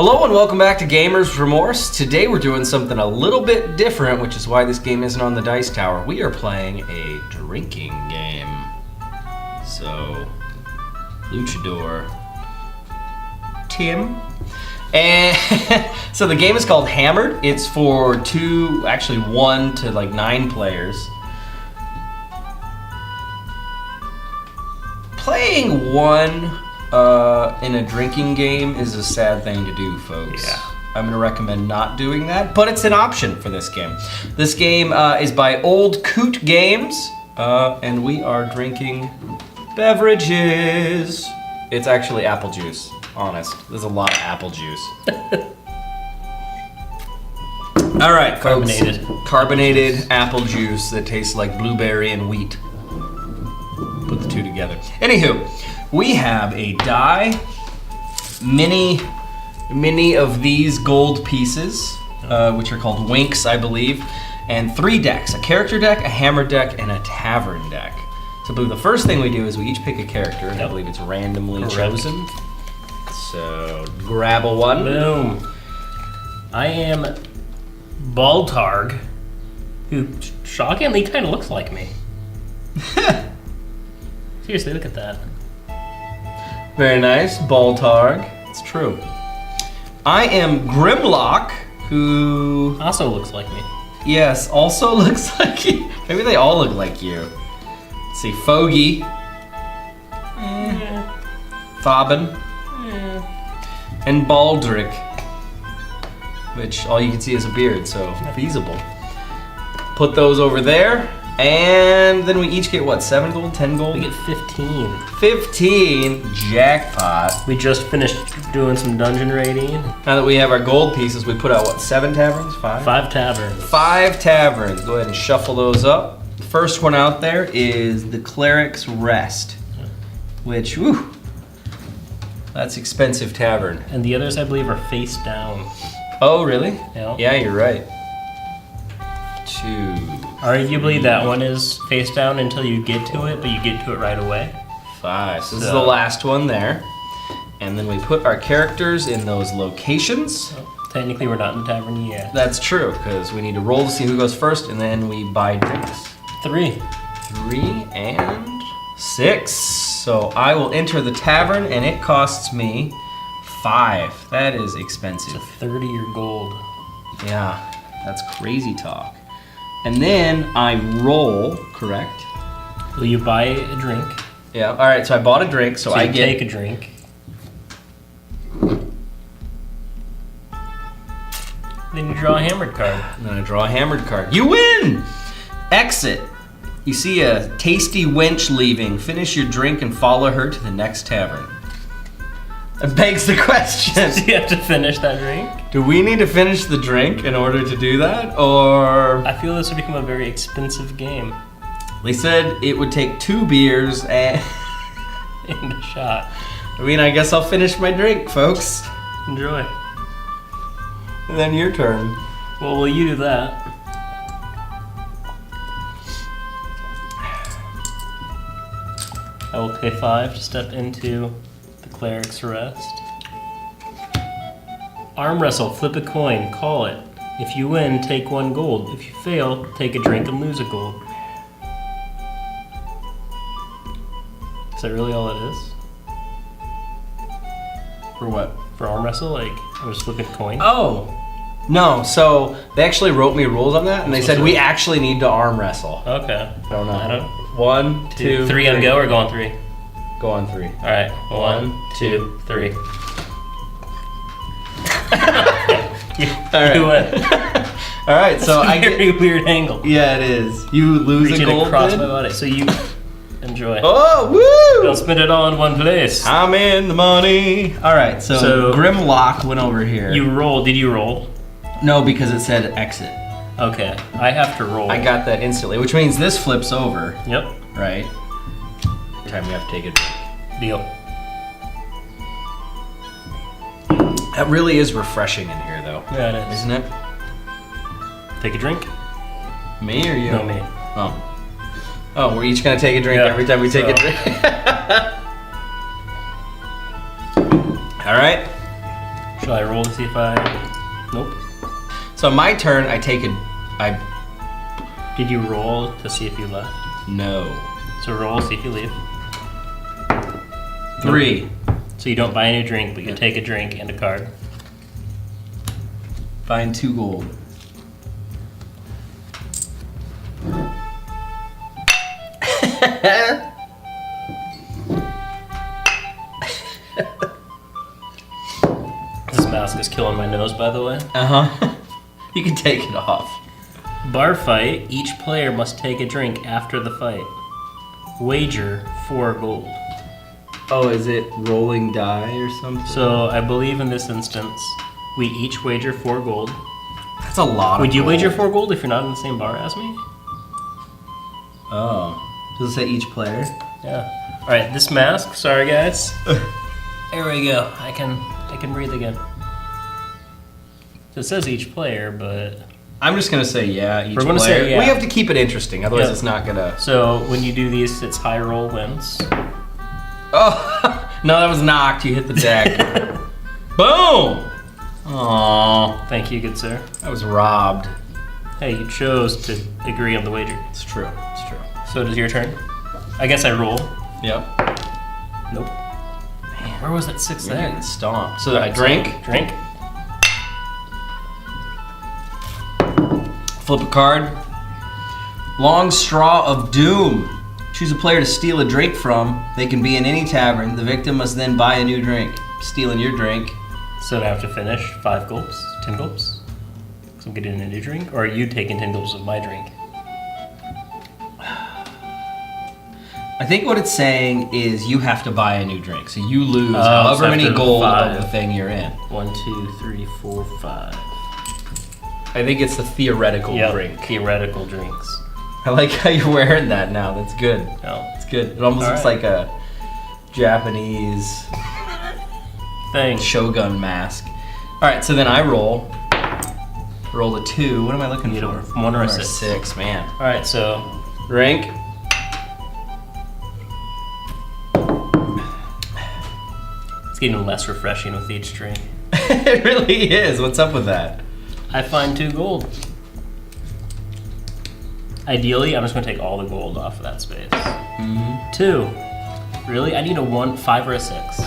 Hello and welcome back to Gamers Remorse. Today we're doing something a little bit different, which is why this game isn't on the dice tower. We are playing a drinking game. So, Luchador, Tim. And so the game is called Hammered. It's for 1 to like 9 players. Playing one in a drinking game is a sad thing to do, folks. Yeah. I'm going to recommend not doing that, but it's an option for this game. This game is by Old Coot Games, and we are drinking beverages. It's actually apple juice, honest. There's a lot of apple juice. All right, folks. Carbonated apple juice that tastes like blueberry and wheat. Put the two together. Anywho, we have a die, many of these gold pieces, which are called winks, I believe, and 3 decks, a character deck, a hammer deck, and a tavern deck. So I believe the first thing we do is we each pick a character, and I believe it's randomly chosen. So grab a one. Boom. I am Baltarg, who shockingly kind of looks like me. Seriously, look at that. Very nice, Baltarg. It's true. I am Grimlock, who... Also looks like me. Yes, also looks like you. Maybe they all look like you. Let's see, Fogey. Thobin. And Baldric. Which all you can see is a beard, so feasible. Put those over there. And then we each get what, 7 gold, 10 gold? We get 15. 15, jackpot. We just finished doing some dungeon raiding. Now that we have our gold pieces, we put out what, 7 taverns? 5? 5 taverns. 5 taverns. Go ahead and shuffle those up. The first one out there is the Cleric's Rest, which, whew, that's expensive tavern. And the others, I believe, are face down. Oh, really? Yeah. Yeah, you're right. 2. Arguably, that one is face down until you get to it, but you get to it right away. 5. So this is the last one there. And then we put our characters in those locations. Well, technically, we're not in the tavern yet. That's true, because we need to roll to see who goes first, and then we buy drinks. 3. 3 and 6. So I will enter the tavern, and it costs me 5. That is expensive. It's a 30 gold. Yeah, that's crazy talk. And then I roll, correct? Will you buy a drink? Yeah, all right, so I bought a drink, so I get... take a drink. Then you draw a hammered card. And then I draw a hammered card. You win! Exit. You see a tasty wench leaving. Finish your drink and follow her to the next tavern. It begs the question. Do you have to finish that drink? Do we need to finish the drink in order to do that, or...? I feel this would become a very expensive game. They said it would take 2 beers and... And a shot. I mean, I guess I'll finish my drink, folks. Enjoy. And then your turn. Well, will you do that? I will pay 5 to step into the Cleric's Rest. Arm wrestle, flip a coin, call it. If you win, take 1 gold. If you fail, take a drink and lose a gold. Is that really all it is? For what? For arm wrestle, like, I'm just flipping a coin? Oh! No, so they actually wrote me rules on that, and they said we actually need to arm wrestle. Okay. I don't know. I don't... 1, 2, 3 on go or go on 3? Go on 3. Alright. 1, 2, 3. Alright. You win. Alright, so I get... Very weird angle. Yeah, it is. You lose Reaching a gold across then? my body. So you enjoy. Oh, woo! Don't spend it all in one place. I'm in the money. Alright, so Grimlock went over here. You roll. Did you roll? No, because it said exit. Okay. I have to roll. I got that instantly, which means this flips over. Yep. Right? Time we have to take a drink. Deal. That really is refreshing in here, though. Yeah, it is. Isn't it? Take a drink? Me or you? No, me. Oh. Oh, we're each gonna take a drink every time we take a drink. All right. Shall I roll to see if I... Nope. So my turn, I take a... Did you roll to see if you left? No. So roll, see if you leave. 3. So you don't buy any drink, but you take a drink and a card. Find 2 gold. This mask is killing my nose, by the way. Uh-huh. You can take it off. Bar fight. Each player must take a drink after the fight. Wager 4 gold. Oh, is it rolling die or something? So I believe in this instance, we each wager 4 gold. That's a lot of Would you gold. wager 4 gold if you're not in the same bar as me? Oh. Does it say each player? Yeah. All right, this mask. Sorry, guys. There we go. I can breathe again. So it says each player, but I'm just gonna say yeah, each We're gonna player. say yeah. We have to keep it interesting, otherwise Yep. it's not gonna... so when you do these, it's high roll wins. Oh! No, that was knocked. You hit the deck. Boom! Aww. Thank you, good sir. I was robbed. Hey, you chose to agree on the wager. It's true. It's true. So it is your turn. I guess I roll. Yep. Nope. Man, where was that 6 You're there? getting stomped. So I drink. Drink. Flip a card. Long Straw of Doom. Choose a player to steal a drink from. They can be in any tavern. The victim must then buy a new drink. Stealing your drink. So I have to finish 5 gulps, 10 gulps. So I'm getting a new drink, or are you taking 10 gulps of my drink? I think what it's saying is you have to buy a new drink. So you lose So however many after gold 5. of the thing you're in. 1, 2, 3, 4, 5. I think it's the theoretical Yep, drink. theoretical drinks. I like how you're wearing that now. That's good. No. It's good. It almost All looks right. like a Japanese Thing. shogun mask. All right, so then I roll. Roll a 2. What am I looking You for? need a 1 or a 6. 6, man. All right, so Drink. it's getting less refreshing with each drink. It really is. What's up with that? I find 2 gold. Ideally, I'm just gonna take all the gold off of that space. 2. Really? I need a 1, 5, or a 6.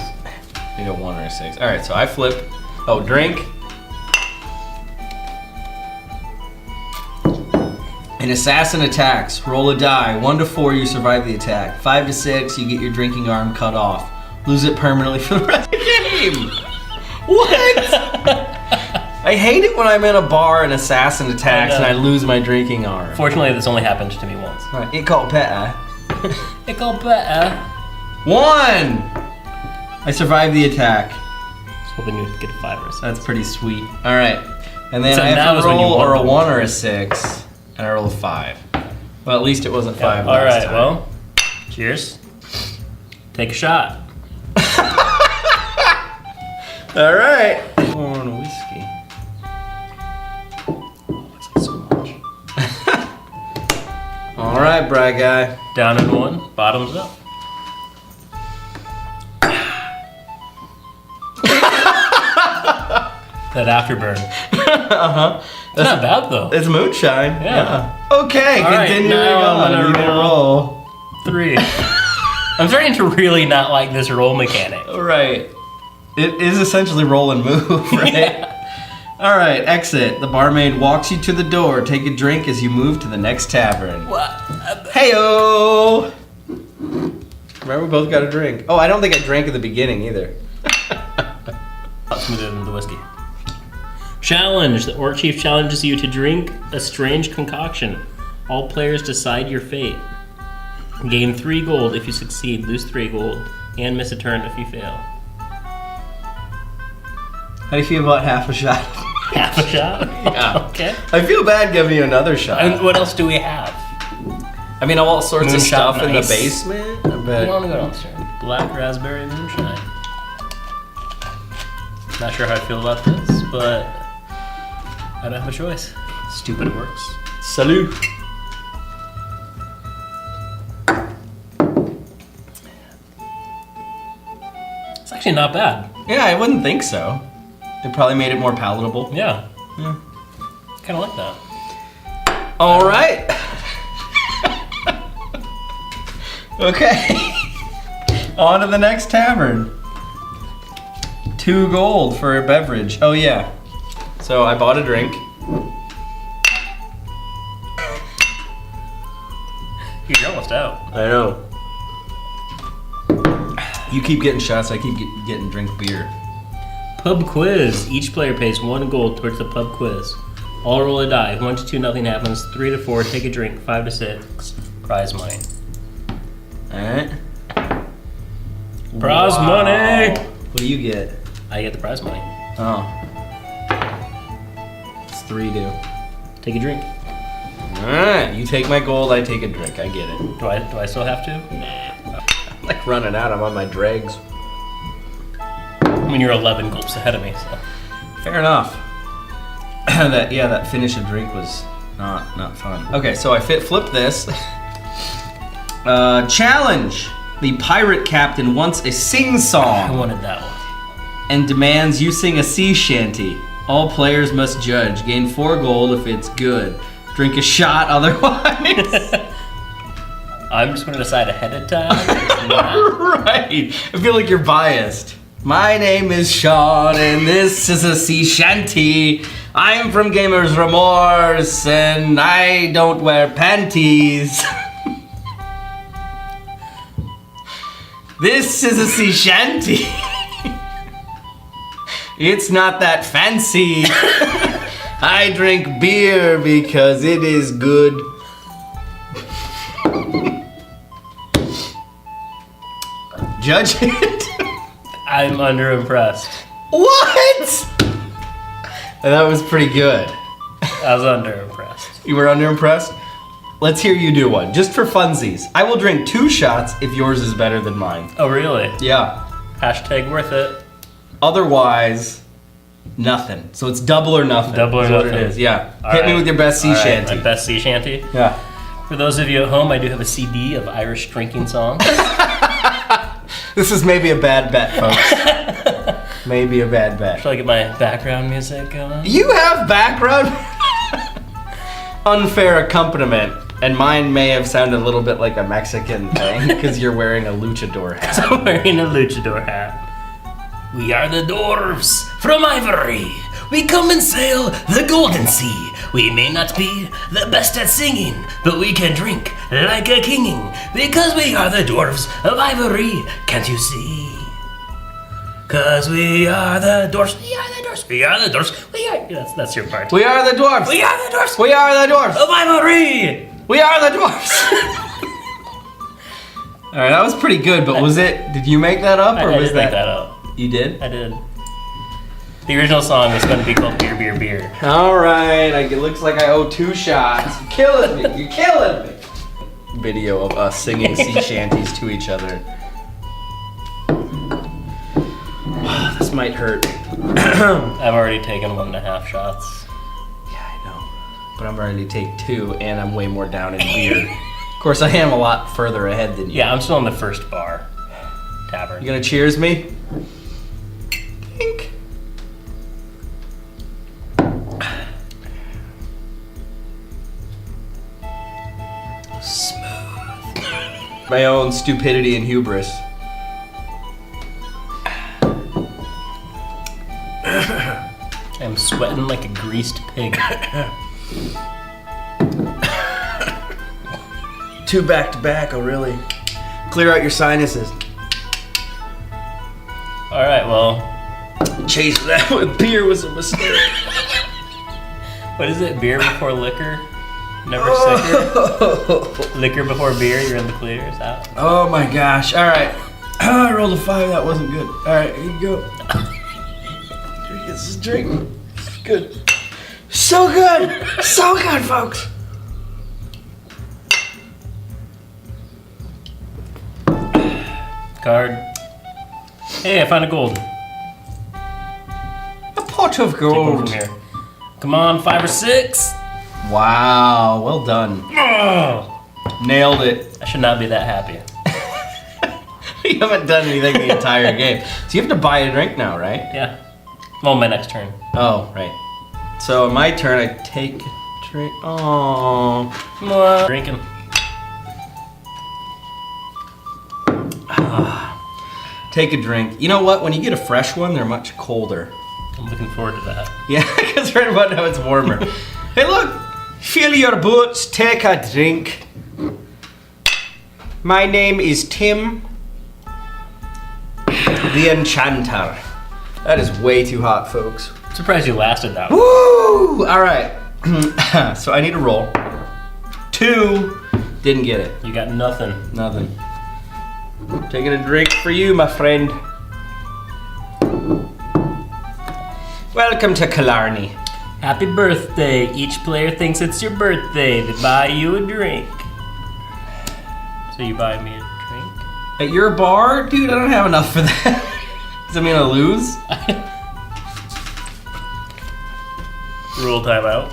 You know, 1 or a 6. All right, so I flip. Oh, drink. An assassin attacks. Roll a die. 1 to 4, you survive the attack. 5 to 6, you get your drinking arm cut off. Lose it permanently for the rest of the game. What? I hate it when I'm in a bar and assassin attacks and I lose my drinking arm. Fortunately, this only happened to me once. All right, it called better. It got better. 1! I survived the attack. Just hoping you'd get a 5 or a 6. That's pretty sweet. All right, and then So I now have is to when you roll want or a them. 1 or a 6, and I roll a 5. Well, at least it wasn't 5 All last right, time. well, cheers. Take a shot. All right. Corn whiskey. What's that so much? All right, Bry guy. Down in 1, bottoms up. That afterburn. Uh-huh. It's not bad though. It's moonshine. Yeah. Okay, All right, continuing now I'm on. gonna You can roll. 3. I'm starting to really not like this roll mechanic. All right. It is essentially roll and move, right? Yeah. All right, exit. The barmaid walks you to the door. Take a drink as you move to the next tavern. What? Heyo! Remember, we both got a drink. Oh, I don't think I drank at the beginning either. Smoother than the whiskey. Challenge. The Orc Chief challenges you to drink a strange concoction. All players decide your fate. Gain 3 gold if you succeed, lose 3 gold, and miss a turn if you fail. How do you feel about half a shot? Half a shot? Yeah. Okay. I feel bad giving you another shot. And what else do we have? I mean, all sorts of Moonshot, stuff in the nice. basement. I I bet. want to go downstairs. Black raspberry moonshine. Not sure how I feel about this, but I don't have a choice. Stupid it works. Salut. It's actually not bad. Yeah, I wouldn't think so. It probably made it more palatable. Yeah. Yeah. Kind of like that. All right. Okay. On to the next tavern. 2 gold for a beverage. Oh yeah. So I bought a drink. You're almost out. I know. You keep getting shots, I keep getting drink beer. Pub quiz. Each player pays 1 gold towards the pub quiz. All roll a die. 1 to 2, nothing happens. 3 to 4, take a drink. 5 to 6, prize money. Alright. Prize money! What do you get? I get the prize money. Oh. It's 3 due. Take a drink. Alright, you take my gold, I take a drink. I get it. Do I still have to? Nah. I'm like running out, I'm on my dregs. I mean, you're 11 gulps ahead of me, so. Fair enough. that finish a drink was not fun. Okay, so I flip this. Challenge! The pirate captain wants a I sing-song wanted that one. and demands you sing a sea shanty. All players must judge. Gain 4 gold if it's good. Drink a shot otherwise. I'm just going to decide ahead of time. It's not. Right. I feel like you're biased. My name is Sean, and this is a sea shanty. I'm from Gamers Remorse, and I don't wear panties. This is a sea shanty. It's not that fancy. I drink beer because it is good. Judge it. I'm underimpressed. What? That was pretty good. I was underimpressed. You were underimpressed? Let's hear you do one, just for funsies. I will drink 2 shots if yours is better than mine. Oh, really? Yeah. Hashtag worth it. Otherwise, nothing. So it's double or nothing. Double or is what nothing. it is. Yeah. All Hit me right. with your best sea All right, shanty. my best sea shanty. Yeah. For those of you at home, I do have a CD of Irish drinking songs. This is maybe a bad bet, folks. Maybe a bad bet. Should I get my background music going? You have background? Unfair accompaniment. And mine may have sounded a little bit like a Mexican thing because you're wearing a luchador hat. I'm wearing a luchador hat. We are the dwarves from Ivory. We come and sail the golden sea. We may not be the best at singing, but we can drink like a king. Because we are the dwarves of Ivory. Can't you see? Cause we are the dwarves. We are the dwarves. We are the dwarves. We are. That's your part. We are the dwarfs. We are the dwarves We are the dwarfs. of Ivory. We are the dwarfs. All right, that was pretty good, but was it? Did you make that up, or I was did make that up. You did? I did. The original song was going to be called Beer, Beer, Beer. All right, it looks like I owe 2 shots. You're killing me. You're killing me. Video of us singing sea shanties to each other. This might hurt. I've already taken 1.5 shots. Yeah, I know. But I'm ready to take 2, and I'm way more down in beer. Of course, I am a lot further ahead than you. Yeah, I'm still in the first bar. Tavern. You gonna cheers me? Pink. Smooth. My own stupidity and hubris. I'm sweating like a greased pig. 2 back to back, oh really? Clear out your sinuses. Alright, well, Chase that with beer was a mistake. what is it? Beer before liquor? Never sicker? Liquor before beer, you're in the clear, is that? Oh my gosh, alright. I rolled a 5, that wasn't good. Alright, here you go. This is drink. Good. So good! So good, folks! Card. Hey, I found a gold. A pot of Take one gold. from here. Come on, 5 or 6. Wow, well done. Oh, Nailed it. I should not be that happy. You haven't done anything the entire game. So you have to buy a drink now, right? Yeah. Oh, my next turn. Oh, right. So my turn, I take a drink. Oh. What? Drinking. Take a drink. You know what? When you get a fresh one, they're much colder. I'm looking forward to that. Yeah, because right about now it's warmer. Hey, look! Fill your boots, take a drink. My name is Tim the Enchanter. That is way too hot, folks. I'm surprised you lasted that long. Woo! Alright. So I need to roll. 2. Didn't get it. You got nothing. Nothing. Taking a drink for you, my friend. Welcome to Killarney. Happy birthday. Each player thinks it's your birthday. They buy you a drink. So you buy me a drink? At your bar? Dude, I don't have enough for that. Does that mean I lose? Rule timeout.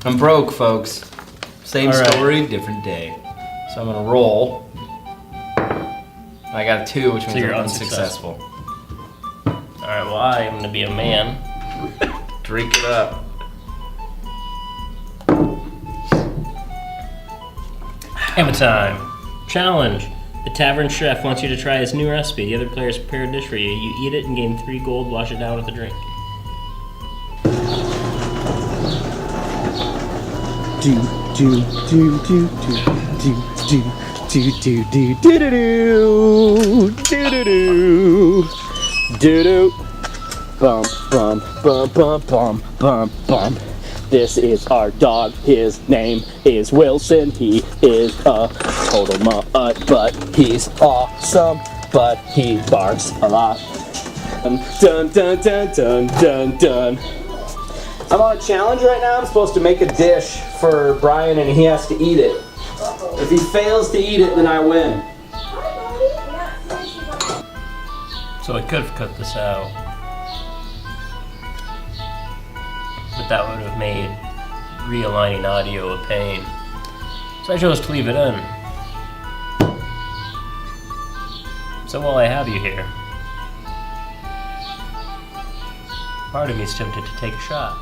I'm broke, folks. Same All right. story, different day. So I'm gonna roll. I got a 2, which means you're I'm unsuccessful. Alright, well, I am gonna be a man. Drink it up. Hammer time. Challenge. The tavern chef wants you to try his new recipe. The other players prepare a dish for you. You eat it and gain 3 gold. Wash it down with a drink. Do do do do do do do do do do do do do do do. Bum bum bum bum bum bum bum. This is our dog. His name is Wilson. He is a total mutt, but he's awesome. But he barks a lot. Dun dun dun dun dun dun. I'm on a challenge right now. I'm supposed to make a dish for Brian and he has to eat it. If he fails to eat it, then I win. So I could have cut this out. But that would have made realigning audio a pain. So I chose to leave it in. So while I have you here, part of me is tempted to take a shot.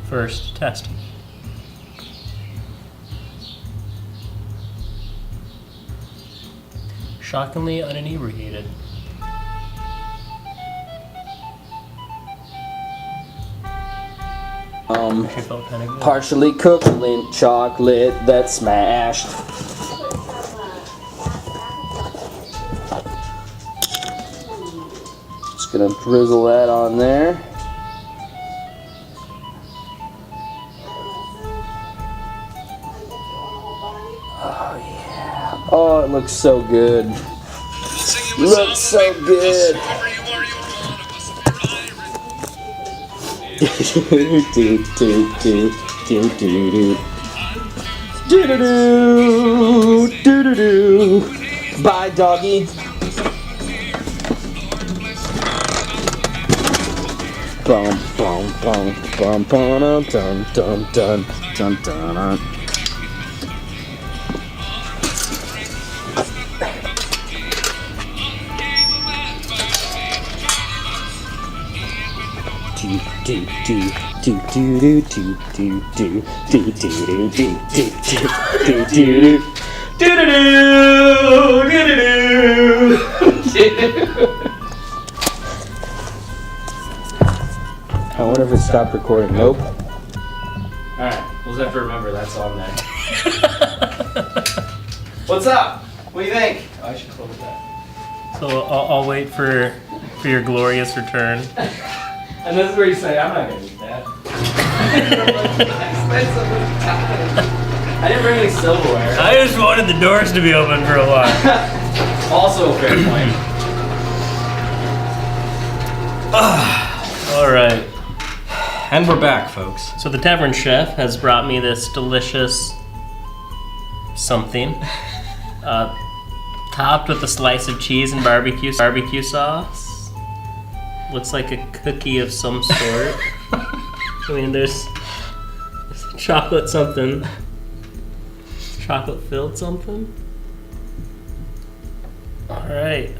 First, test. Shockingly uninebriated. Actually felt kind of good. Partially cooked Lindt chocolate that's smashed. Just gonna drizzle that on there. Oh yeah. Oh, it looks so good. Looks so good. do do do do do do do do do do do. Bye, doggy. Bum bum bum bum bum dun dun dun dun dun. Do do do do do do do do do do do do do do do. I wonder if it stopped recording. Nope. Alright, we'll just have to remember that's on there. What's up? What do you think? Oh, I should close that. So I'll wait for your glorious return. And this is where you say, I'm not gonna eat that. I didn't bring any silverware. I just wanted the doors to be open for a while. Also a fair point. All right. And we're back, folks. So the tavern chef has brought me this delicious something, topped with a slice of cheese and barbecue sauce. Looks like a cookie of some sort. I mean, there's chocolate something. Chocolate filled something. All right.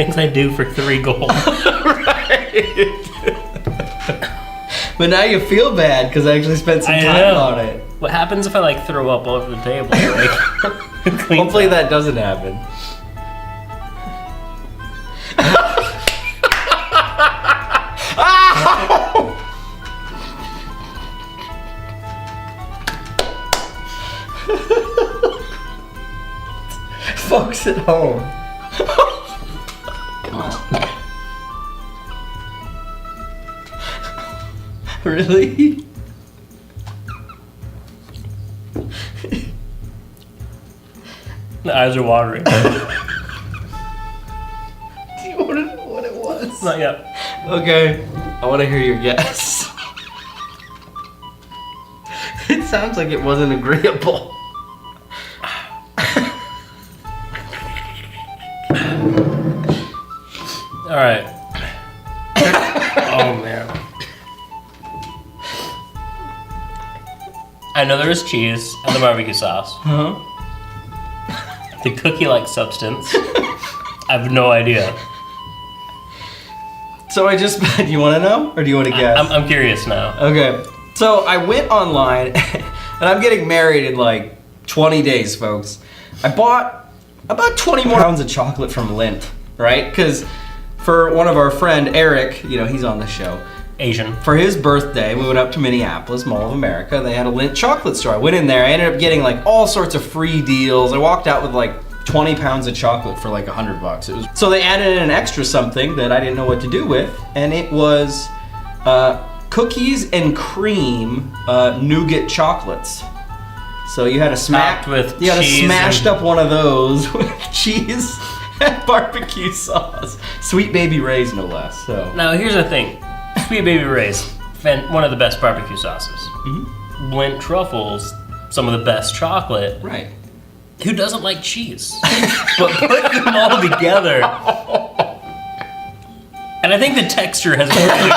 Things I do for 3 gold. But now you feel bad because I actually spent some I time know. on it. What happens if I like throw up all over the table? Like, Hopefully that doesn't happen. Folks at home. Really? The eyes are watering. Do you want to know what it was? Not yet. Okay, I want to hear your guess. It sounds like it wasn't agreeable. All right. Oh man. I know there is cheese and the barbecue sauce. Huh? The cookie-like substance. I have no idea. So I just, do you want to know or do you want to guess? I'm curious now. Okay, so I went online and I'm getting married in like 20 days, folks. I bought about 20 more pounds of chocolate from Lindt, right? Because for one of our friend, Eric, you know, he's on the show. Asian. For his birthday, we went up to Minneapolis, Mall of America. They had a Lindt chocolate store. I went in there. I ended up getting like all sorts of free deals. I walked out with like 20 pounds of chocolate for like $100. It was so they added in an extra something that I didn't know what to do with, and it was cookies and cream nougat chocolates. So you had a Topped with you had cheese smashed and- up one of those with cheese and barbecue sauce, Sweet Baby Ray's no less. So Now here's the thing. Sweet Baby Ray's, one of the best barbecue sauces. Mm-hmm. Lindt truffles, some of the best chocolate. right. Who doesn't like cheese? But put them all together. And I think the texture has more to do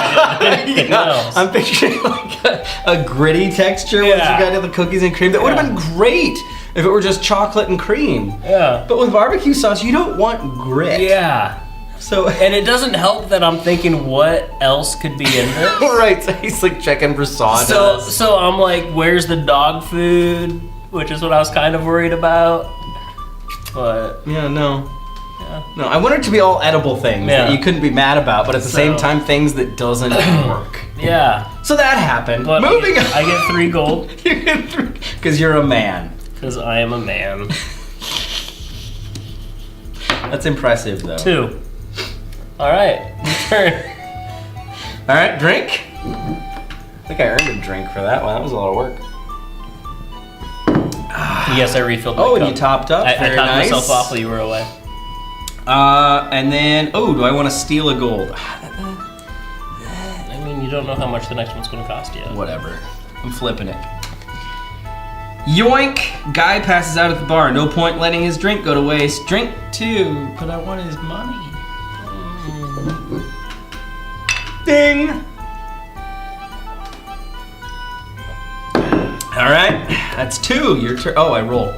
than anything else. I'm picturing like a gritty texture once Yeah. you got to the cookies and cream. That would have Yeah. been great if it were just chocolate and cream. Yeah. But with barbecue sauce, you don't want grit. Yeah. So And it doesn't help that I'm thinking what else could be in this. right, so he's like checking for sawdust. So I'm like, where's the dog food? Which is what I was kind of worried about. But yeah, no. yeah. No, I want it to be all edible things Yeah. that you couldn't be mad about, but at the same time, things that doesn't work. Yeah. So that happened. But Moving on. I get 3 gold Because you're a man. because I am a man. That's impressive, though. 2. All right, your turn. All right, drink. I think I earned a drink for that one. That was a lot of work. Yes, I refilled my Oh, and cup. you topped up. I Very topped nice. myself off while you were away. And then, oh, do I want to steal a gold? I mean, you don't know how much the next one's going to cost yet. Whatever. I'm flipping it. Yoink! Guy passes out at the bar. No point letting his drink go to waste. Drink 2, but I want his money. Ding! All right, that's 2. Your turn. Oh, I roll.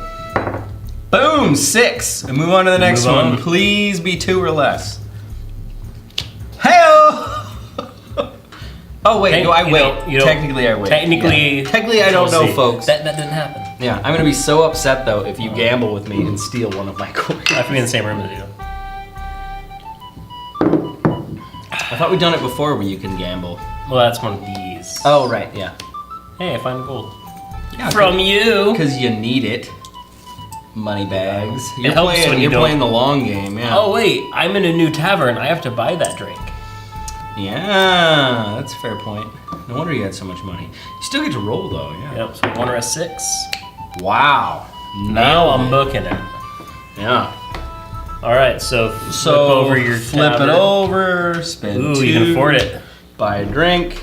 Boom, 6. And move on to the next Move one. on. Please be 2 or less. Hey-oh! Oh wait, no, I wait. Technically, I wait. Technically, Yeah. Technically, I don't we'll know, see. folks. That didn't happen. Yeah, I'm gonna be so upset though if you gamble with me and steal one of my coins. I have to be in the same room as you. I thought we'd done it before where you can gamble. Well, that's one of these. Oh right, yeah. Hey, I find gold. Yeah, From you. because you need it. Money bags. You're helps playing. when you You're don't- playing the long game. Yeah. Oh, wait. I'm in a new tavern. I have to buy that drink. Yeah, that's a fair point. No wonder you had so much money. You still get to roll though. Yeah. Yep, so 1 or a 6. Wow. Now I'm Nailed it. booking it. Yeah. All right, so flip So over your flip tavern. it over. Spend Ooh, 2. you can afford it. Buy a drink.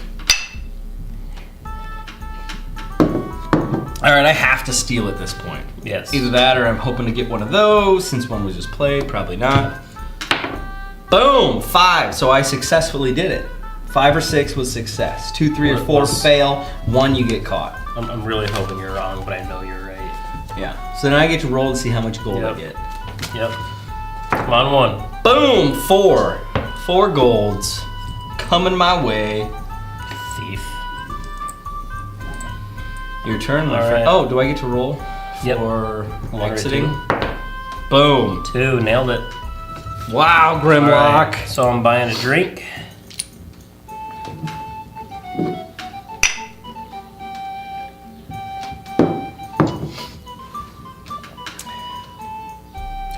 All right, I have to steal at this point. Yes. Either that or I'm hoping to get one of those since one was just played. Probably not. Boom, 5. So I successfully did it. 5 or 6 was success. 2, 3, or 4 Let's- fail. 1 you get caught. I'm really hoping you're wrong, but I know you're right. Yeah. So now I get to roll to see how much gold I Yep. get. Yep. Come on, 1. Boom! 4. 4 golds. Coming my way. Thief. Your turn, my All friend. right. Oh, do I get to roll Yep. for 1 or exiting? 2. Boom. 2, nailed it. Wow, Grimlock. All right, so I'm buying a drink.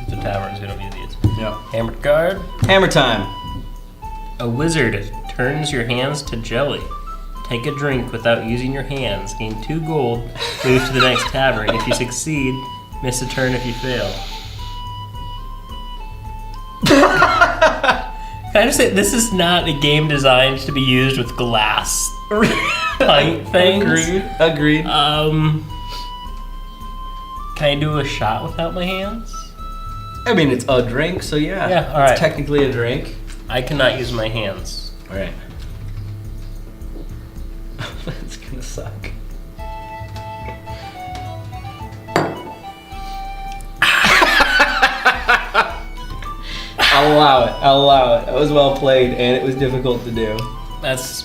The taverns, we don't use these. Yep. Hammered card. Hammer time. A wizard turns your hands to jelly. Take a drink without using your hands. Gain 2 gold. Move to the next tavern. If you succeed, miss a turn if you fail. Can I just say, this is not a game designed to be used with glass pint things. Agreed. Can I do a shot without my hands? I mean, it's a drink, so yeah. Yeah, all right. It's technically a drink. I cannot use my hands. All right. That's gonna suck. I'll allow it. I'll allow it. That was well played, and it was difficult to do. That's...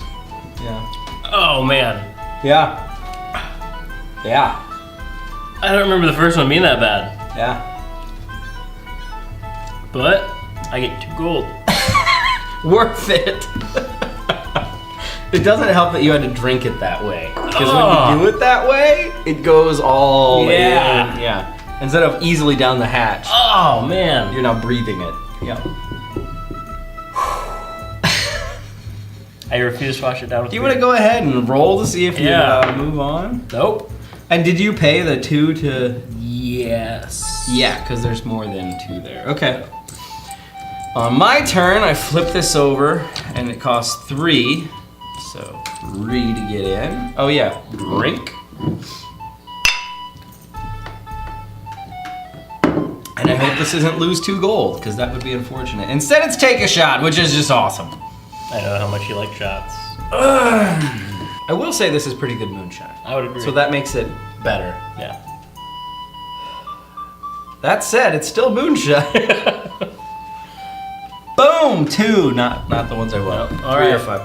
Yeah. Oh, man. Yeah. Yeah. I don't remember the first one being that bad. Yeah. But I get 2 gold. Worth it. It doesn't help that you had to drink it that way. Because when you do it that way, it goes all Yeah. in. Yeah. Instead of easily down the hatch, Oh, man. you're now breathing it. Yeah. I refuse to wash it down with Do you want to go ahead and roll to see if you Yeah. move on? Nope. And did you pay the 2 to... Yes. Yeah, because there's more than 2 there. Okay. On my turn, I flip this over, and it costs 3. So 3 to get in. Oh yeah, drink. And I hope this isn't lose 2 gold, because that would be unfortunate. Instead, it's take a shot, which is just awesome. I know how much you like shots. I will say this is pretty good moonshine. I would agree. So that makes it better. Yeah. That said, it's still moonshine. Boom! 2, not the ones I want. No, all 3 or right. 5.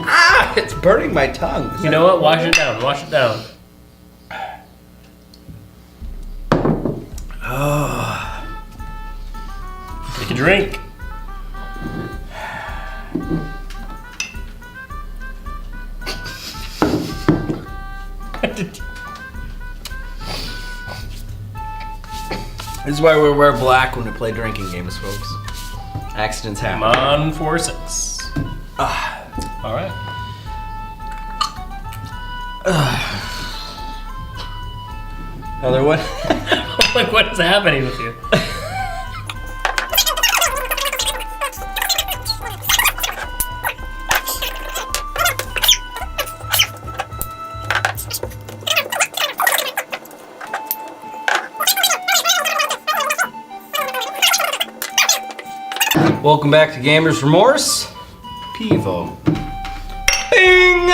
Ah! It's burning my tongue. You know what? Wash it down. Wash it down. Take a drink. This is why we wear black when we play drinking games, folks. Accidents Come happen. on, 4-6. All right. Another one? Like, what is happening with you? Welcome back to Gamers Remorse. Pivo. Bing!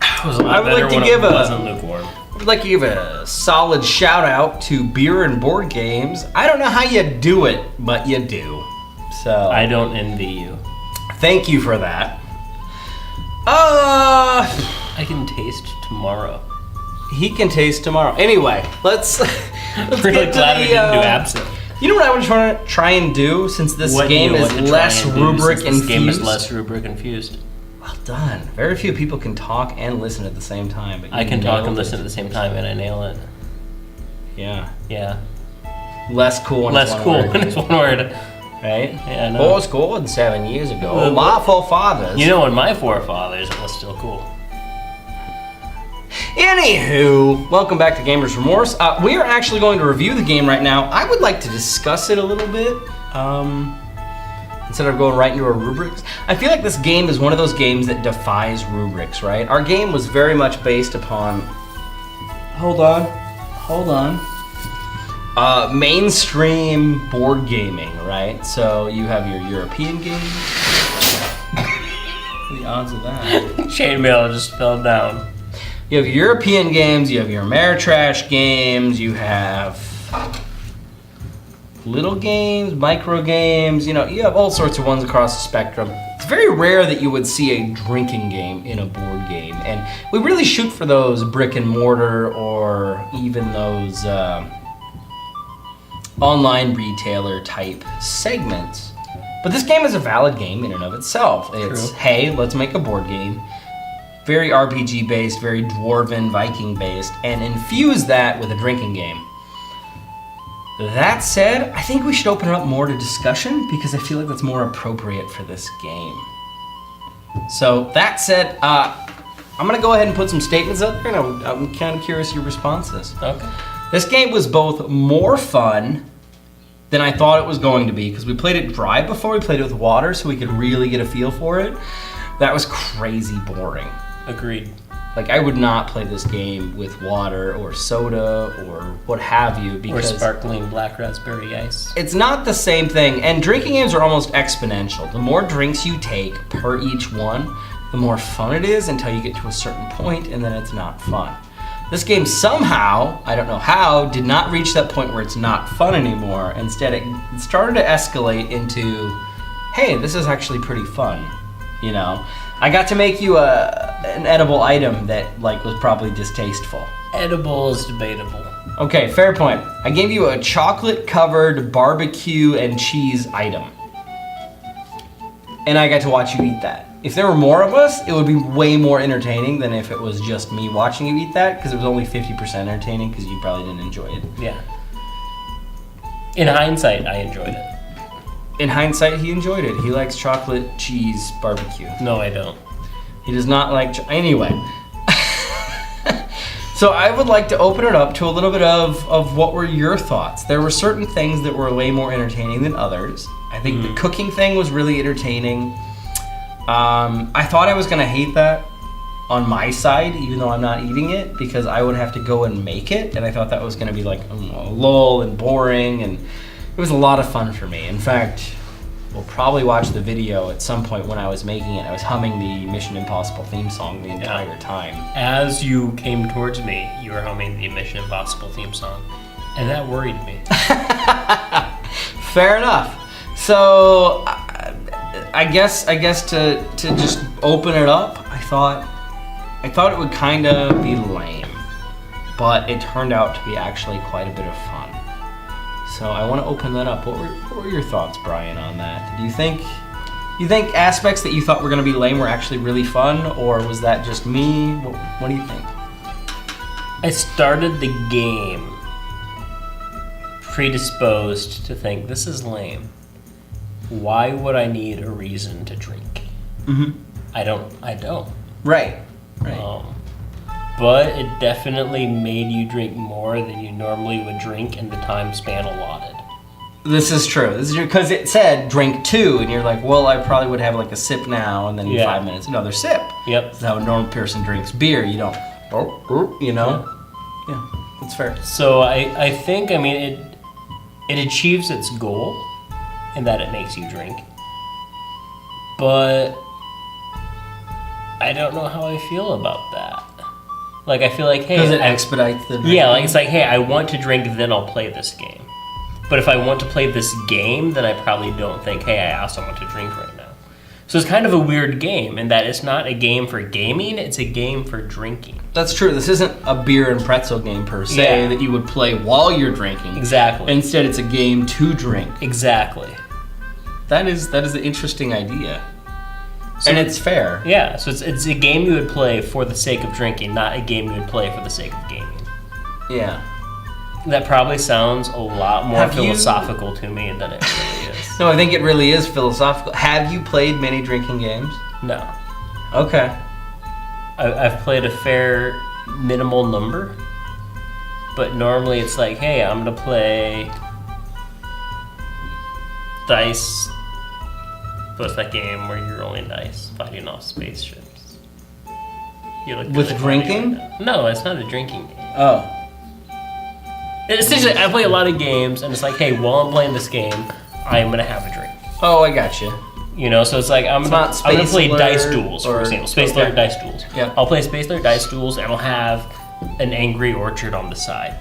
I would like to give wasn't lukewarm. I would like to give a solid shout out to Beer and Board Games. I don't know how you do it, but you do. So I don't envy you. thank you for that. I can taste tomorrow. He can taste tomorrow. Anyway, let's Really get to glad we the, didn't do absinthe. You know what I would try and do since this What game you is want to less try and do rubric since this game is infused? less rubric infused. Well done. Very few people can talk and listen at the same time. But I you can talk and nailed listen it. at the same time, and I nail it. Yeah. Yeah. Less cool when Less it's one cool word, when it's one word. right? Yeah, I know. What was cool 7 years ago? Well, My forefathers. You know, when my forefathers, it was still cool. Anywho, welcome back to Gamers Remorse. We are actually going to review the game right now. I would like to discuss it a little bit. Instead of going right into our rubrics. I feel like this game is one of those games that defies rubrics, right? Our game was very much based upon... Hold on. Mainstream board gaming, right? So you have your European games. The odds of that. Chainmail just fell down. You have your European games, you have your Ameritrash games, you have little games, micro games. You have all sorts of ones across the spectrum. It's very rare that you would see a drinking game in a board game, and we really shoot for those brick and mortar or even those online retailer type segments. But this game is a valid game in and of itself. It's, hey, let's make a board game. Very RPG based, very dwarven, Viking based, and infuse that with a drinking game. That said, I think we should open it up more to discussion because I feel like that's more appropriate for this game. So that said, I'm gonna go ahead and put some statements up there, and I'm kind of curious your responses. Okay. This game was both more fun than I thought it was going to be because we played it dry before. We played it with water so we could really get a feel for it. That was crazy boring. Agreed. Like, I would not play this game with water or soda or what have you because... Or sparkling black raspberry ice. It's not the same thing, and drinking games are almost exponential. The more drinks you take per each one, the more fun it is until you get to a certain point, and then it's not fun. This game somehow, I don't know how, did not reach that point where it's not fun anymore. Instead, it started to escalate into, hey, this is actually pretty fun, I got to make you an edible item that was probably distasteful. Edible is debatable. Okay, fair point. I gave you a chocolate-covered barbecue and cheese item. And I got to watch you eat that. If there were more of us, it would be way more entertaining than if it was just me watching you eat that, because it was only 50% entertaining because you probably didn't enjoy it. Yeah. In hindsight, I enjoyed it. In hindsight, he enjoyed it. He likes chocolate cheese barbecue. No, I don't. He does not like... Anyway. So I would like to open it up to a little bit of what were your thoughts. There were certain things that were way more entertaining than others. I think the cooking thing was really entertaining. I thought I was going to hate that on my side, even though I'm not eating it, because I would have to go and make it, and I thought that was going to be lull and boring, and it was a lot of fun for me. In fact, we'll probably watch the video at some point when I was making it. I was humming the Mission Impossible theme song the entire time. As you came towards me, you were humming the Mission Impossible theme song, and that worried me. Fair enough. So, I guess to just open it up, I thought it would kind of be lame, but it turned out to be actually quite a bit of fun. So I want to open that up. What were your thoughts, Brian, on that? Do you think aspects that you thought were going to be lame were actually really fun, or was that just me? What do you think? I started the game predisposed to think, this is lame. Why would I need a reason to drink? Mm-hmm. I don't. Right. But it definitely made you drink more than you normally would drink in the time span allotted. This is true. This is because it said drink 2, and you're like, well, I probably would have a sip now, and then in 5 minutes another sip. Yep. That's how a normal person drinks beer. You don't, Yeah, that's fair. So I think, it achieves its goal in that it makes you drink. But I don't know how I feel about that. I feel like, hey... Does it expedite the drinking? Yeah, it's like, hey, I want to drink, then I'll play this game. But if I want to play this game, then I probably don't think, hey, I also want to drink right now. So it's kind of a weird game in that it's not a game for gaming, it's a game for drinking. That's true. This isn't a beer and pretzel game per se that you would play while you're drinking. Exactly. Instead, it's a game to drink. Exactly. That is an interesting idea. So, and it's fair. Yeah, so it's a game you would play for the sake of drinking, not a game you would play for the sake of gaming. Yeah. That probably sounds a lot more philosophical to me than it really is. No, I think it really is philosophical. Have you played many drinking games? No. Okay. I've played a fair minimal number, but normally it's like, hey, I'm going to play dice. What's that game where you're rolling dice, fighting off spaceships? With drinking? No, it's not a drinking game. Oh. Essentially, I play a lot of games, and it's like, hey, while I'm playing this game, I am going to have a drink. Oh, I got you. So it's like, I'm going to play Dice Duels, for example. Space Alert Dice Duels. Yeah. I'll play Space Alert Dice Duels, and I'll have an Angry Orchard on the side.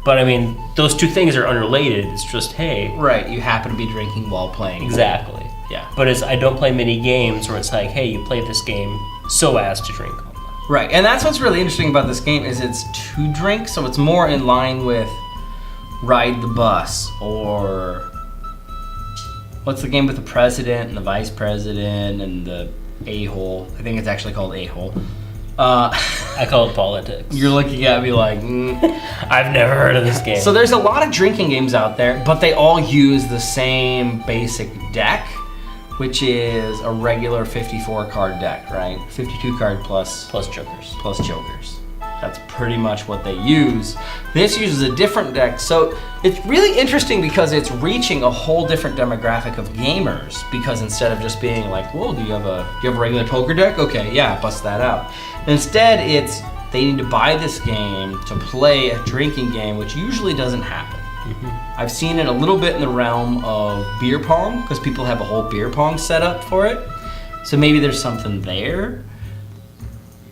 But I mean, those two things are unrelated. It's just, hey. Right, you happen to be drinking while playing. Exactly. Yeah. But I don't play many games where it's like, hey, you play this game so as to drink. Right, and that's what's really interesting about this game is it's to drink, so it's more in line with Ride the Bus, or what's the game with the president and the vice president and the a-hole? I think it's actually called a-hole. I call it politics. You're looking at me like, I've never heard of this game. So there's a lot of drinking games out there, but they all use the same basic deck, which is a regular 54 card deck, right? 52 card plus jokers. Plus jokers. That's pretty much what they use. This uses a different deck, so it's really interesting because it's reaching a whole different demographic of gamers. Because instead of just being like, "Whoa, do you have a regular poker deck? Okay, yeah, bust that out." Instead, it's they need to buy this game to play a drinking game, which usually doesn't happen. I've seen it a little bit in the realm of beer pong because people have a whole beer pong setup for it. So maybe there's something there.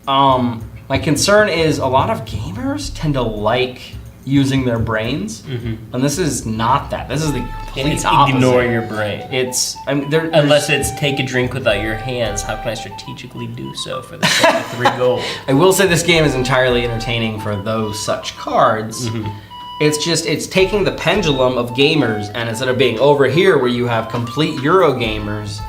My concern is a lot of gamers tend to like using their brains, and this is not that. This is the complete opposite. Ignore your brain. Unless it's take a drink without your hands. How can I strategically do so for the sake of 3 gold? I will say this game is entirely entertaining for those such cards. It's taking the pendulum of gamers, and instead of being over here where you have complete Euro gamers,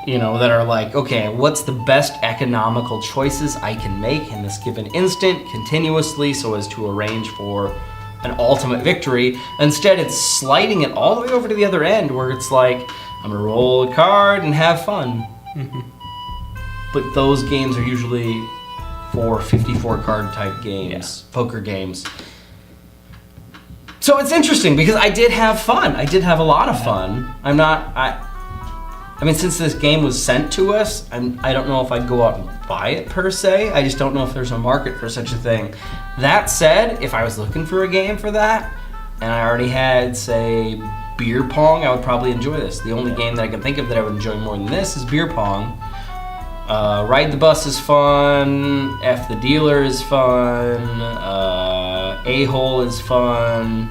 that are like, okay, what's the best economical choices I can make in this given instant, continuously, so as to arrange for an ultimate victory. Instead, it's sliding it all the way over to the other end, where it's like, I'm gonna roll a card and have fun. But those games are usually for 54 card type games, poker games. So it's interesting because I did have fun. I did have a lot of fun. I mean, since this game was sent to us, I don't know if I'd go out and buy it per se. I just don't know if there's a market for such a thing. That said, if I was looking for a game for that, and I already had, say, beer pong, I would probably enjoy this. The only game that I can think of that I would enjoy more than this is beer pong. Ride the Bus is fun. F the Dealer is fun. A-Hole is fun.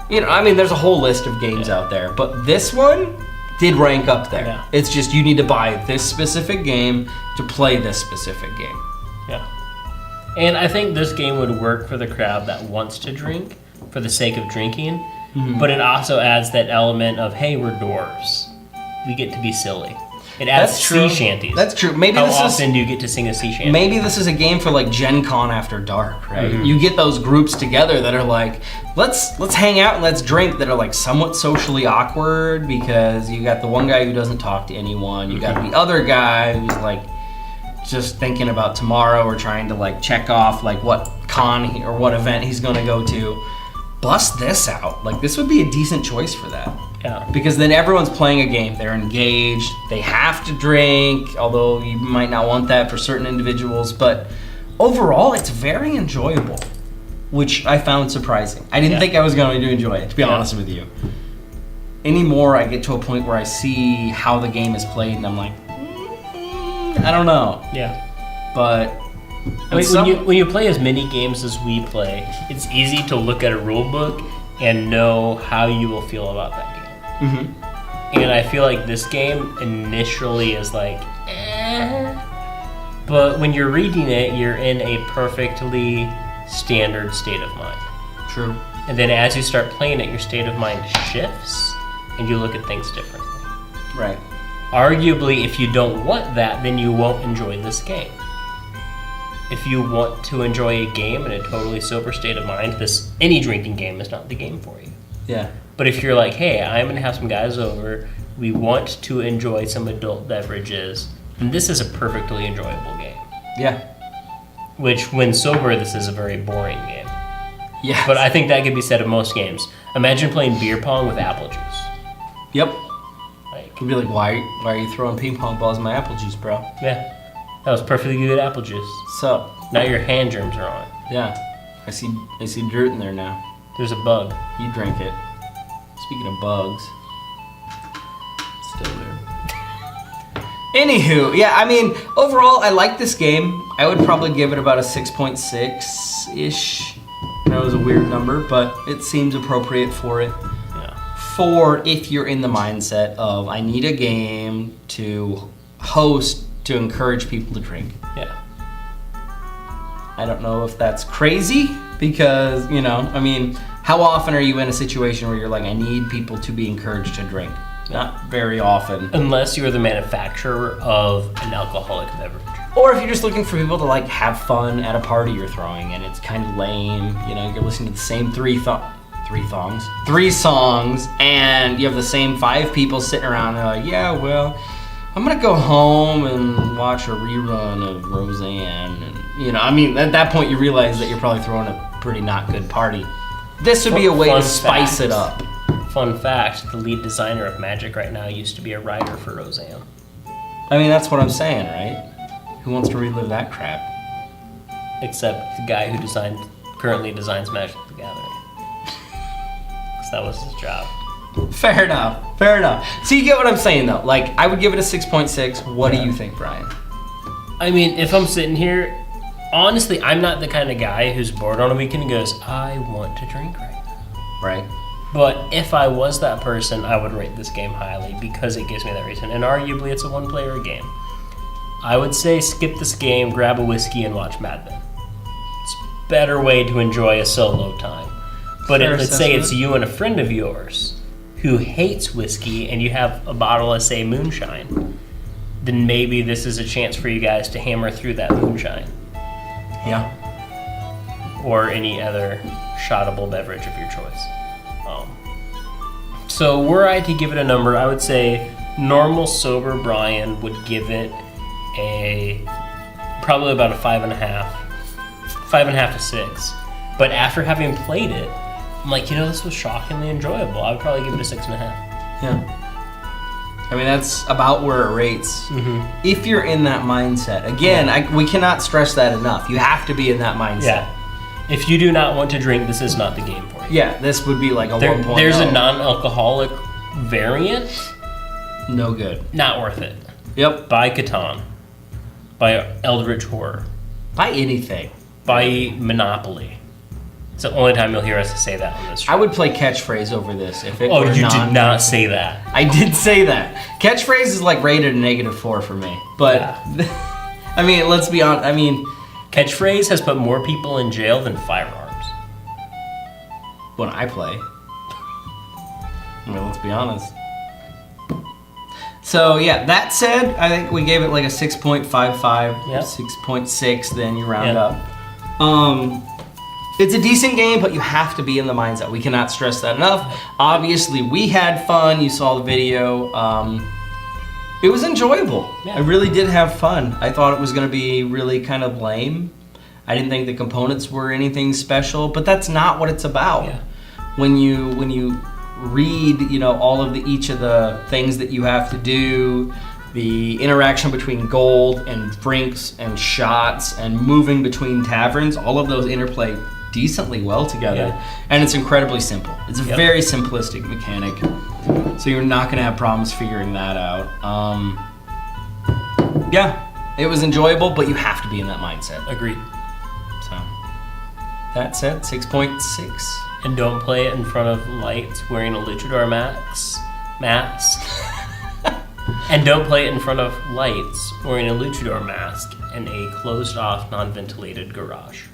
There's a whole list of games out there. But this one did rank up there. Yeah. It's just you need to buy this specific game to play this specific game. Yeah. And I think this game would work for the crowd that wants to drink for the sake of drinking. But it also adds that element of, hey, we're dwarves. We get to be silly. It adds sea shanties. That's true. How often do you get to sing a sea shanty? Maybe this is a game for like Gen Con after dark, right? You get those groups together that are like, let's hang out and let's drink, that are like somewhat socially awkward because you got the one guy who doesn't talk to anyone, you got the other guy who's like just thinking about tomorrow or trying to like check off like what con or what event he's gonna go to. Bust this out. Like this would be a decent choice for that. Yeah. Because then everyone's playing a game. They're engaged. They have to drink, although you might not want that for certain individuals. But overall, it's very enjoyable, which I found surprising. I didn't think I was going to enjoy it, to be honest with you. Anymore, I get to a point where I see how the game is played, and I'm like, I don't know. Yeah. But when you play as many games as we play, it's easy to look at a rule book and know how you will feel about that game. And I feel like this game initially is like, but when you're reading it, you're in a perfectly standard state of mind. True. And then as you start playing it, your state of mind shifts and you look at things differently. Right. Arguably, if you don't want that, then you won't enjoy this game. If you want to enjoy a game in a totally sober state of mind, any drinking game is not the game for you. Yeah. But if you're like, hey, I'm going to have some guys over, we want to enjoy some adult beverages, then this is a perfectly enjoyable game. Yeah. Which, when sober, this is a very boring game. Yeah. But I think that could be said of most games. Imagine playing beer pong with apple juice. Yep. Like, You'd be like, why are you throwing ping pong balls in my apple juice, bro? yeah. That was perfectly good apple juice. So, Now your hand germs are on. yeah. I see dirt in there now. There's a bug. You drink it. Speaking of bugs. Still there. Anywho, yeah, I mean, overall, I like this game. I would probably give it about a 6.6-ish. know is a weird number, but it seems appropriate for it. Yeah. For if you're in the mindset of, I need a game to host to encourage people to drink. Yeah. I don't know if that's crazy because, you know, I mean, how often are you in a situation where you're like, I need people to be encouraged to drink? Not very often. Unless you're the manufacturer of an alcoholic beverage. Or if you're just looking for people to like have fun at a party you're throwing and it's kind of lame, you know, you're listening to the same three songs and you have the same 5 people sitting around and they're like, yeah, well, I'm gonna go home and watch a rerun of Roseanne. And, you know, I mean, at that point you realize that you're probably throwing a pretty not good party. This would be a way to spice it up. Fun fact, the lead designer of Magic right now used to be a writer for Roseanne. I mean, that's what I'm saying, right? Who wants to relive that crap? Except the guy who currently designs Magic the Gathering. Because that was his job. Fair enough. So you get what I'm saying, though. Like, I would give it a 6.6. What do you think, Brian? I mean, if I'm sitting here, honestly, I'm not the kind of guy who's bored on a weekend and goes, I want to drink right now. Right. But if I was that person, I would rate this game highly because it gives me that reason. And arguably, it's a one-player game. I would say skip this game, grab a whiskey, and watch Mad Men. It's a better way to enjoy a solo time. But let's say it's you and a friend of yours who hates whiskey and you have a bottle of, say, moonshine, then maybe this is a chance for you guys to hammer through that moonshine. Yeah. Or any other shottable beverage of your choice. So were I to give it a number, I would say normal sober Brian would give it probably about a 5.5 to 6. But after having played it, I'm like, you know, this was shockingly enjoyable. I would probably give it a 6.5. Yeah. I mean, that's about where it rates. Mm-hmm. If you're in that mindset. Again, we cannot stress that enough. You have to be in that mindset. Yeah. If you do not want to drink, this is not the game for you. Yeah, this would be like a 1.0. There's a non-alcoholic variant. No good. Not worth it. Yep. Buy Catan. Buy Eldritch Horror. Buy anything. Buy Monopoly. It's the only time you'll hear us say that on this show. I would play Catchphrase over this if it were Oh, you did not say that. I did say that. Catchphrase is like rated a -4 for me. But, I mean, let's be honest. I mean... Catchphrase has put more people in jail than firearms. When I play. I mean, let's be honest. So, yeah, that said, I think we gave it like a 6.55, 6.6, then you round up. It's a decent game, but you have to be in the mindset. We cannot stress that enough. Obviously, we had fun. You saw the video. It was enjoyable. Yeah. I really did have fun. I thought it was going to be really kind of lame. I didn't think the components were anything special, but that's not what it's about. Yeah. When you read, you know, all of each of the things that you have to do, the interaction between gold and drinks and shots and moving between taverns, all of those interplay decently well together. Yeah. And it's incredibly simple. It's a very simplistic mechanic. So you're not going to have problems figuring that out. Yeah, it was enjoyable, but you have to be in that mindset. Agreed. So, that said, 6.6. And don't play it in front of lights wearing a luchador mask. And don't play it in front of lights wearing a luchador mask in a closed-off, non-ventilated garage.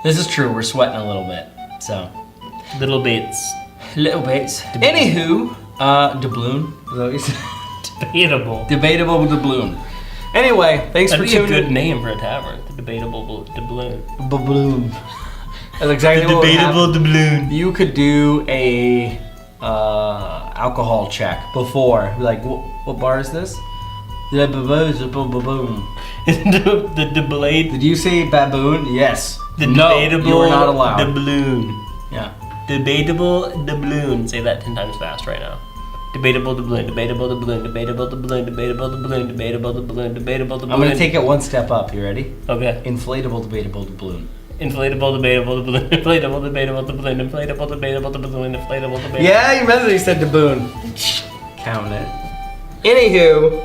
This is true. We're sweating a little bit. So, Little bits. little bits. Anywho, doubloon. Is that what you said? Debatable. Debatable doubloon. Anyway, thanks That'd for be a tuning in. good name for a tavern. The Debatable Doubloon. Doubloon. That's exactly what would happen. Doubloon. You could do a alcohol check before. Be like, what bar is this? The baboon. The deblade. Did you say baboon? Yes. The No, debatable you are not allowed. doubloon. Yeah. Debatable doubloon. Say that 10 times fast right now. Debatable doubloon. Debatable doubloon. Debatable doubloon. Debatable doubloon. Debatable doubloon. Debatable doubloon. I'm gonna take it one step up. You ready? Okay. Inflatable, debatable doubloon. Inflatable, debatable, doubloon. Inflatable, debatable, doubloon. Inflatable, debatable, doubloon. Inflatable, debatable. Yeah, you remember you said doubloon. Counting it. Anywho,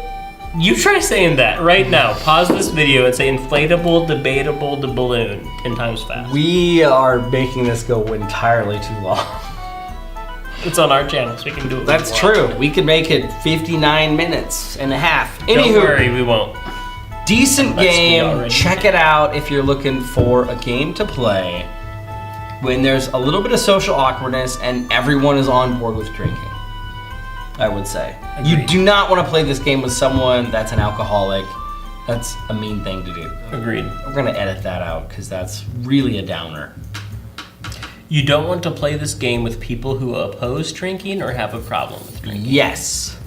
You try saying that right now. Pause this video and say inflatable, debatable, the balloon 10 times fast. We are making this go entirely too long. It's on our channel, so we can do it. That's true. We could make it 59 minutes and a half. Don't worry, we won't. Decent Let's be game. already Check it out if you're looking for a game to play when there's a little bit of social awkwardness and everyone is on board with drinking, I would say. You Agreed. do not want to play this game with someone that's an alcoholic. That's a mean thing to do. Agreed. We're going to edit that out because that's really a downer. You don't want to play this game with people who oppose drinking or have a problem with drinking. Yes.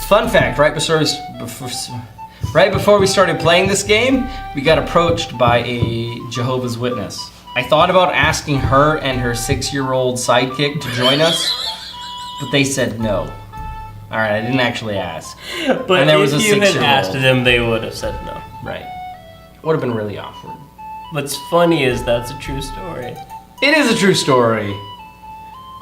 Fun fact, right before we started playing this game, we got approached by a Jehovah's Witness. I thought about asking her and her 6-year-old sidekick to join us, but they said no. All right, I didn't actually ask. But And there was if a you had 6-year-old. asked them, they would have said no. Right. Would have been really awkward. What's funny is that's a true story. It is a true story,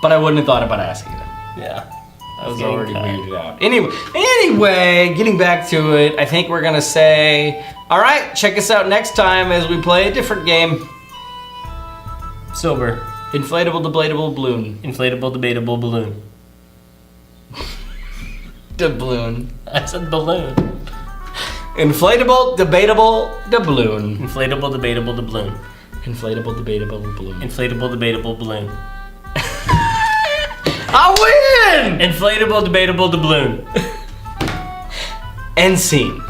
but I wouldn't have thought about asking them. Yeah. I was already weirded out. Anyway, getting back to it, I think we're gonna say, all right, check us out next time as we play a different game. Sober. Inflatable, debatable, balloon. Inflatable, debatable, balloon. Doubloon. I said balloon. Inflatable, debatable, doubloon. Inflatable, debatable, the balloon. Inflatable, debatable, balloon. Inflatable, debatable, balloon. I win! Inflatable, debatable, the balloon. End scene.